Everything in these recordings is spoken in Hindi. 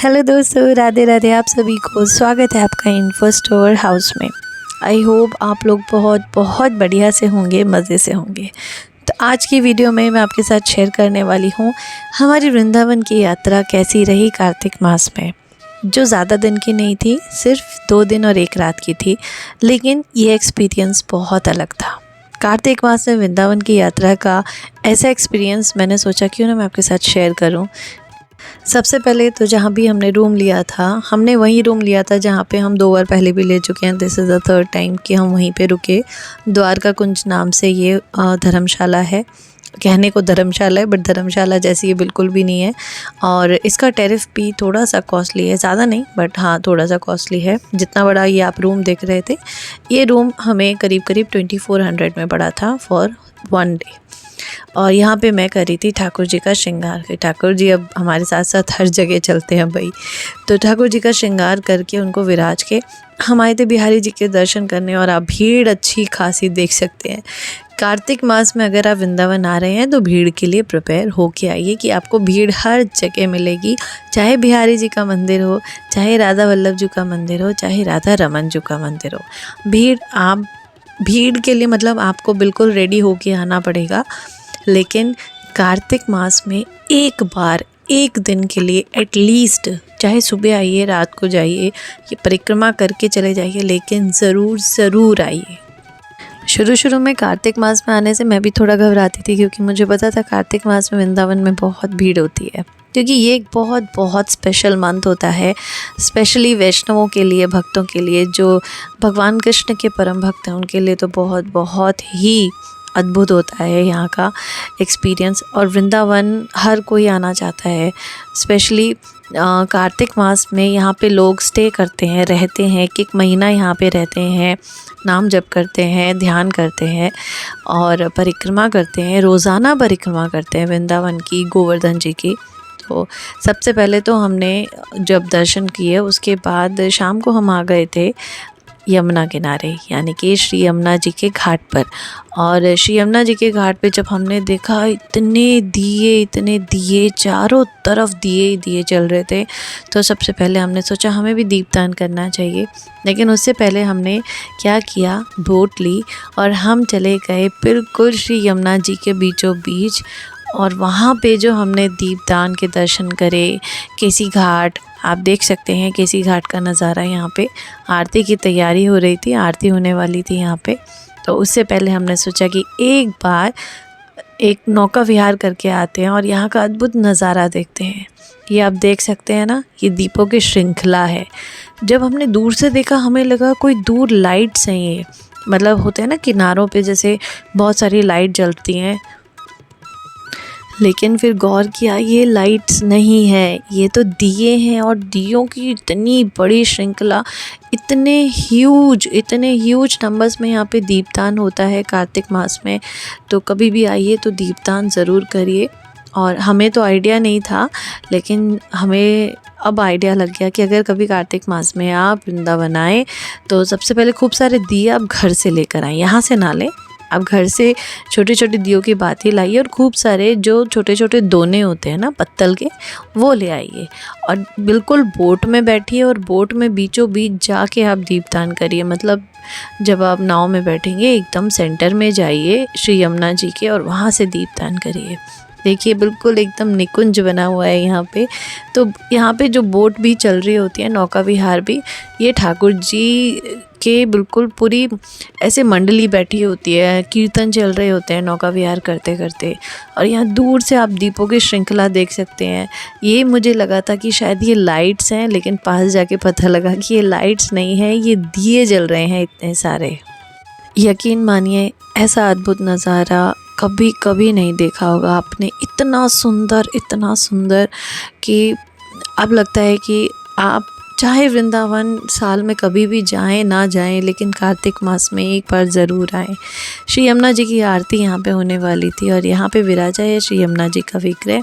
हेलो दोस्तों, राधे राधे। आप सभी को स्वागत है आपका इन्फो स्टोर हाउस में। आई होप आप लोग बहुत बहुत बढ़िया से होंगे, मज़े से होंगे। तो आज की वीडियो में मैं आपके साथ शेयर करने वाली हूँ हमारी वृंदावन की यात्रा कैसी रही कार्तिक मास में, जो ज़्यादा दिन की नहीं थी, सिर्फ 2 दिन और 1 रात की थी, लेकिन ये एक्सपीरियंस बहुत अलग था। कार्तिक मास में वृंदावन की यात्रा का ऐसा एक्सपीरियंस मैंने सोचा क्यों ना मैं आपके साथ शेयर करूं। सबसे पहले तो जहाँ भी हमने रूम लिया था, हमने वही रूम लिया था जहाँ पे हम 2 बार पहले भी ले चुके हैं। This is the third time कि हम वहीं पे रुके। द्वारका कुंज नाम से ये धर्मशाला है। कहने को धर्मशाला है, बट धर्मशाला जैसी ये बिल्कुल भी नहीं है। और इसका टैरिफ भी थोड़ा सा कॉस्टली है, ज़्यादा नहीं बट हाँ थोड़ा सा कॉस्टली है। जितना बड़ा ये आप रूम देख रहे थे, ये रूम हमें करीब 2400 में पड़ा था फॉर 1 डे। और यहाँ पे मैं कर रही थी ठाकुर जी का श्रृंगार। ठाकुर जी अब हमारे साथ साथ हर जगह चलते हैं भाई। तो ठाकुर जी का श्रृंगार करके उनको विराज के हम आए थे बिहारी जी के दर्शन करने। और आप भीड़ अच्छी खासी देख सकते हैं। कार्तिक मास में अगर आप वृंदावन आ रहे हैं तो भीड़ के लिए प्रिपेयर होके आइए कि आपको भीड़ हर जगह मिलेगी। चाहे बिहारी जी का मंदिर हो, चाहे राधा वल्लभ जी का मंदिर हो, चाहे राधा रमन जी का मंदिर हो, भीड़ के लिए मतलब आपको बिल्कुल रेडी होके आना पड़ेगा। लेकिन कार्तिक मास में एक बार 1 दिन के लिए एटलीस्ट, चाहे सुबह आइए रात को जाइए, ये परिक्रमा करके चले जाइए, लेकिन ज़रूर आइए। शुरू में कार्तिक मास में आने से मैं भी थोड़ा घबराती थी, क्योंकि मुझे पता था कार्तिक मास में वृंदावन में बहुत भीड़ होती है, क्योंकि ये एक बहुत स्पेशल मंथ होता है, स्पेशली वैष्णवों के लिए, भक्तों के लिए, जो भगवान कृष्ण के परम भक्त हैं, उनके लिए तो बहुत ही अद्भुत होता है यहाँ का एक्सपीरियंस। और वृंदावन हर कोई आना चाहता है, स्पेशली कार्तिक मास में। यहाँ पे लोग स्टे करते हैं, रहते हैं, 1 महीना यहाँ पे रहते हैं, नाम जप करते हैं, ध्यान करते हैं और परिक्रमा करते हैं। रोज़ाना परिक्रमा करते हैं वृंदावन की, गोवर्धन जी की। तो सबसे पहले तो हमने जब दर्शन किए, उसके बाद शाम को हम आ गए थे यमुना किनारे, यानी कि श्री यमुना जी के घाट पर। और श्री यमुना जी के घाट पे जब हमने देखा, इतने दिए चारों तरफ दिए चल रहे थे, तो सबसे पहले हमने सोचा हमें भी दीपदान करना चाहिए। लेकिन उससे पहले हमने क्या किया, बोट ली और हम चले गए बिल्कुल श्री यमुना जी के बीचों बीच। और वहाँ पे जो हमने दीपदान के दर्शन करे, केसी घाट आप देख सकते हैं, केसी घाट का नज़ारा। यहाँ पे आरती की तैयारी हो रही थी, आरती होने वाली थी यहाँ पे। तो उससे पहले हमने सोचा कि एक बार एक नौका विहार करके आते हैं और यहाँ का अद्भुत नज़ारा देखते हैं। ये आप देख सकते हैं ना, ये दीपों की श्रृंखला है। जब हमने दूर से देखा, हमें लगा कोई दूर लाइट्स हैं, ये मतलब होते हैं ना किनारों पे जैसे बहुत सारी लाइट जलती हैं, लेकिन फिर गौर किया ये लाइट्स नहीं है, ये तो दिए हैं। और दियों की इतनी बड़ी श्रृंखला, इतने ह्यूज नंबर्स में यहाँ पे दीपदान होता है कार्तिक मास में। तो कभी भी आइए तो दीपदान ज़रूर करिए। और हमें तो आइडिया नहीं था, लेकिन हमें अब आइडिया लग गया कि अगर कभी कार्तिक मास में आप वृंदावन आए तो सबसे पहले खूब सारे दिए आप घर से लेकर आएँ, यहाँ से ना लें। आप घर से छोटे दियों की बाती लाइए और खूब सारे जो छोटे दोने होते हैं ना पत्तल के, वो ले आइए। और बिल्कुल बोट में बैठिए और बोट में बीचों बीच जाके आप दीपदान करिए। मतलब जब आप नाव में बैठेंगे, एकदम सेंटर में जाइए श्री यमुना जी के और वहाँ से दीपदान करिए। देखिए बिल्कुल एकदम निकुंज बना हुआ है यहाँ पे। तो यहाँ पे जो बोट भी चल रही होती है, नौका विहार भी, ये ठाकुर जी के बिल्कुल पूरी ऐसे मंडली बैठी होती है, कीर्तन चल रहे होते हैं नौका विहार करते करते। और यहाँ दूर से आप दीपों की श्रृंखला देख सकते हैं। ये मुझे लगा था कि शायद ये लाइट्स हैं, लेकिन पास जाके पता लगा कि ये लाइट्स नहीं है, ये दिए जल रहे हैं इतने सारे। यकीन मानिए, ऐसा अद्भुत नज़ारा कभी नहीं देखा होगा आपने। इतना सुंदर कि अब लगता है कि आप चाहे वृंदावन साल में कभी भी जाएं ना जाएं, लेकिन कार्तिक मास में एक बार ज़रूर आएं। श्री यमुना जी की आरती यहाँ पे होने वाली थी और यहाँ पे विराजा है श्री यमुना जी का विग्रह।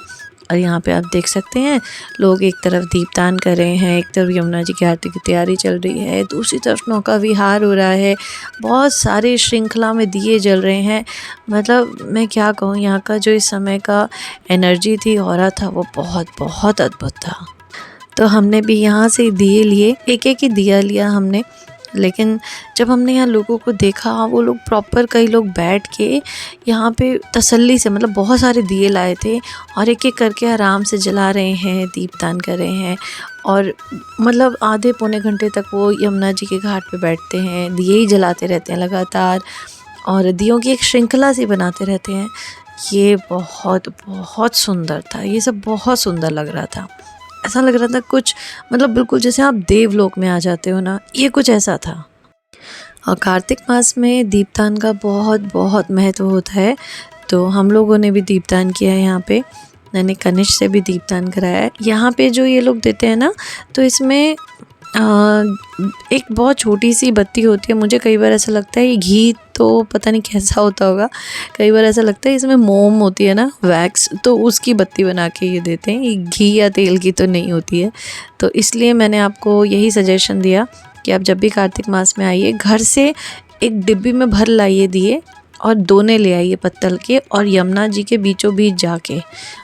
और यहाँ पे आप देख सकते हैं लोग एक तरफ दीपदान कर रहे हैं, एक तरफ यमुना जी की आरती की तैयारी चल रही है, दूसरी तरफ नौका विहार हो रहा है, बहुत सारे श्रृंखला में दिए जल रहे हैं। मतलब मैं क्या कहूँ, यहाँ का जो इस समय का एनर्जी थी, ऑरा था, वो बहुत अद्भुत था। तो हमने भी यहाँ से दिए लिए, एक एक ही दिया लिया हमने। लेकिन जब हमने यहाँ लोगों को देखा, वो लोग प्रॉपर कई लोग बैठ के यहाँ पे तसल्ली से, मतलब बहुत सारे दिए लाए थे और एक एक करके आराम से जला रहे हैं, दीपदान कर रहे हैं। और मतलब आधे पौने घंटे तक वो यमुना जी के घाट पे बैठते हैं, दिए ही जलाते रहते हैं लगातार और दियों की एक श्रृंखला सी बनाते रहते हैं। ये बहुत बहुत सुंदर था, ये सब बहुत सुंदर लग रहा था। ऐसा लग रहा था कुछ, मतलब बिल्कुल जैसे आप देवलोक में आ जाते हो ना, ये कुछ ऐसा था। और कार्तिक मास में दीपदान का बहुत बहुत महत्व होता है। तो हम लोगों ने भी दीपदान किया है यहाँ पे। मैंने कनिष्ठ से भी दीपदान कराया है। यहाँ पे जो ये लोग देते हैं ना, तो इसमें एक बहुत छोटी सी बत्ती होती है। मुझे कई बार ऐसा लगता है ये घी, तो पता नहीं कैसा होता होगा, कई बार ऐसा लगता है इसमें मोम होती है ना, वैक्स, तो उसकी बत्ती बना के ये देते हैं। ये घी या तेल की तो नहीं होती है। तो इसलिए मैंने आपको यही सजेशन दिया कि आप जब भी कार्तिक मास में आइए, घर से एक डिब्बी में भर लाइए दिए और दोने ले आइए पत्तल के, और यमुना जी के बीचों बीच जाके,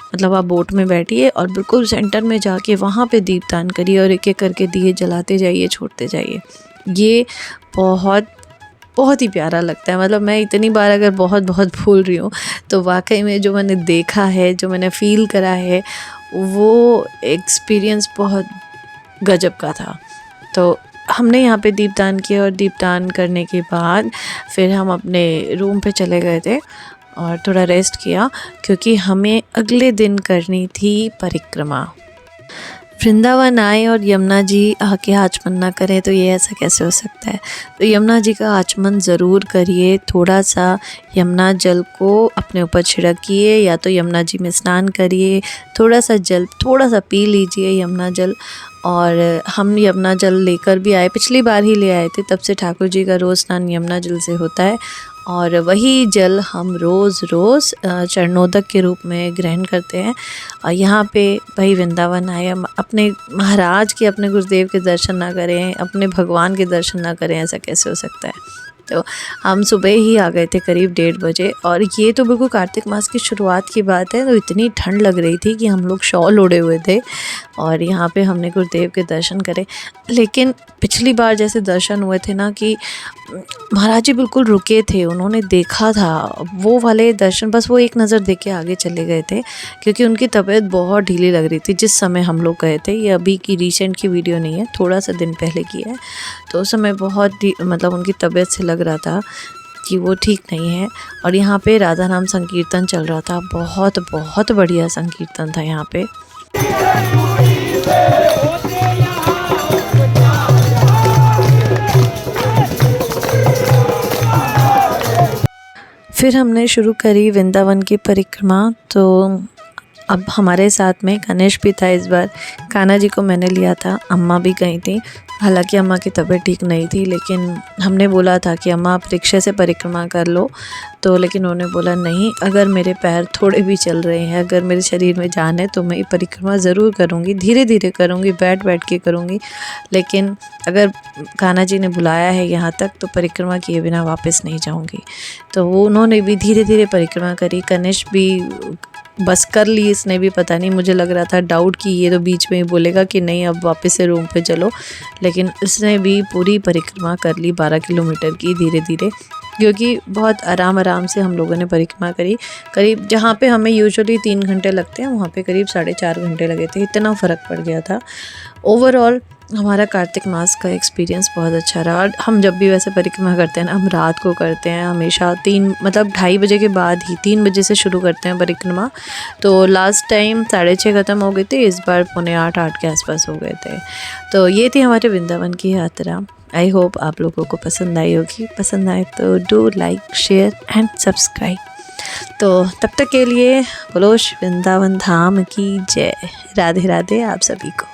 मतलब आप बोट में बैठिए और बिल्कुल सेंटर में जाके वहाँ पे दीपदान करिए और एक एक करके दिए जलाते जाइए, छोड़ते जाइए। ये बहुत बहुत ही प्यारा लगता है। मतलब मैं इतनी बार अगर बहुत बहुत भूल रही हूँ, तो वाकई में जो मैंने देखा है, जो मैंने फ़ील करा है, वो एक्सपीरियंस बहुत गजब का था। तो हमने यहाँ पे दीपदान किया और दीपदान करने के बाद फिर हम अपने रूम पे चले गए थे और थोड़ा रेस्ट किया, क्योंकि हमें अगले दिन करनी थी परिक्रमा। वृंदावन आए और यमुना जी आके आचमन ना करें, तो ये ऐसा कैसे हो सकता है। तो यमुना जी का आचमन ज़रूर करिए। थोड़ा सा यमुना जल को अपने ऊपर छिड़किए, या तो यमुना जी में स्नान करिए, थोड़ा सा जल थोड़ा सा पी लीजिए यमुना जल। और हम यमुना जल लेकर भी आए, पिछली बार ही ले आए थे, तब से ठाकुर जी का रोज़ स्नान यमुना जल से होता है। और वही जल हम रोज़ चरणोदक के रूप में ग्रहण करते हैं। और यहाँ पे भाई वृंदावन आए, हम अपने महाराज के, अपने गुरुदेव के दर्शन ना करें, अपने भगवान के दर्शन ना करें, ऐसा कैसे हो सकता है। तो हम सुबह ही आ गए थे करीब 1:30 बजे। और ये तो बिल्कुल कार्तिक मास की शुरुआत की बात है। तो इतनी ठंड लग रही थी कि हम लोग शॉल ओढ़े हुए थे और यहाँ पे हमने गुरुदेव के दर्शन करे। लेकिन पिछली बार जैसे दर्शन हुए थे ना, कि महाराज जी बिल्कुल रुके थे, उन्होंने देखा था वो वाले दर्शन, बस वो एक नज़र देख के आगे चले गए थे, क्योंकि उनकी तबीयत बहुत ढीली लग रही थी जिस समय हम लोग गए थे। ये अभी की रिसेंट की वीडियो नहीं है, थोड़ा सा दिन पहले की है। तो उस समय बहुत मतलब उनकी तबीयत से लग रहा था कि वो ठीक नहीं है। और यहाँ पे राधा नाम संकीर्तन चल रहा था, बहुत बहुत बढ़िया संकीर्तन था यहाँ पे। फिर हमने शुरू करी वृंदावन की परिक्रमा। तो अब हमारे साथ में गणेश भी था इस बार। कान्हा जी को मैंने लिया था, अम्मा भी गई थी। हालांकि अम्मा की तबीयत ठीक नहीं थी, लेकिन हमने बोला था कि अम्मा आप रिक्शे से परिक्रमा कर लो। तो लेकिन उन्होंने बोला नहीं, अगर मेरे पैर थोड़े भी चल रहे हैं, अगर मेरे शरीर में जान है, तो मैं ये परिक्रमा ज़रूर करूँगी, धीरे धीरे करूँगी, बैठ बैठ के करूँगी। लेकिन अगर कान्हा जी ने बुलाया है यहाँ तक, तो परिक्रमा किए बिना वापस नहीं जाऊँगी। तो वो उन्होंने भी धीरे धीरे परिक्रमा करी। कनिष्ठ भी बस कर ली इसने भी, पता नहीं, मुझे लग रहा था डाउट कि ये तो बीच में ही बोलेगा कि नहीं अब वापस से रूम पे चलो, लेकिन इसने भी पूरी परिक्रमा कर ली 12 किलोमीटर की, धीरे धीरे, क्योंकि बहुत आराम आराम से हम लोगों ने परिक्रमा करी। करीब जहाँ पे हमें यूजुअली 3 घंटे लगते हैं, वहाँ पे करीब 4.5 घंटे लगे थे। इतना फ़र्क पड़ गया था। ओवरऑल हमारा कार्तिक मास का एक्सपीरियंस बहुत अच्छा रहा। और हम जब भी वैसे परिक्रमा करते हैं ना, हम रात को करते हैं हमेशा, 2:30 बजे के बाद ही, 3 बजे से शुरू करते हैं परिक्रमा। तो लास्ट टाइम 6:30 ख़त्म हो गए थे, इस बार 7:45 के आसपास हो गए थे। तो ये थी हमारे वृंदावन की यात्रा। आई होप आप लोगों को पसंद आई होगी। पसंद आए तो do like, share and subscribe. तो तब तक के लिए बोलो वृंदावन धाम की जय। राधे राधे आप सभी को।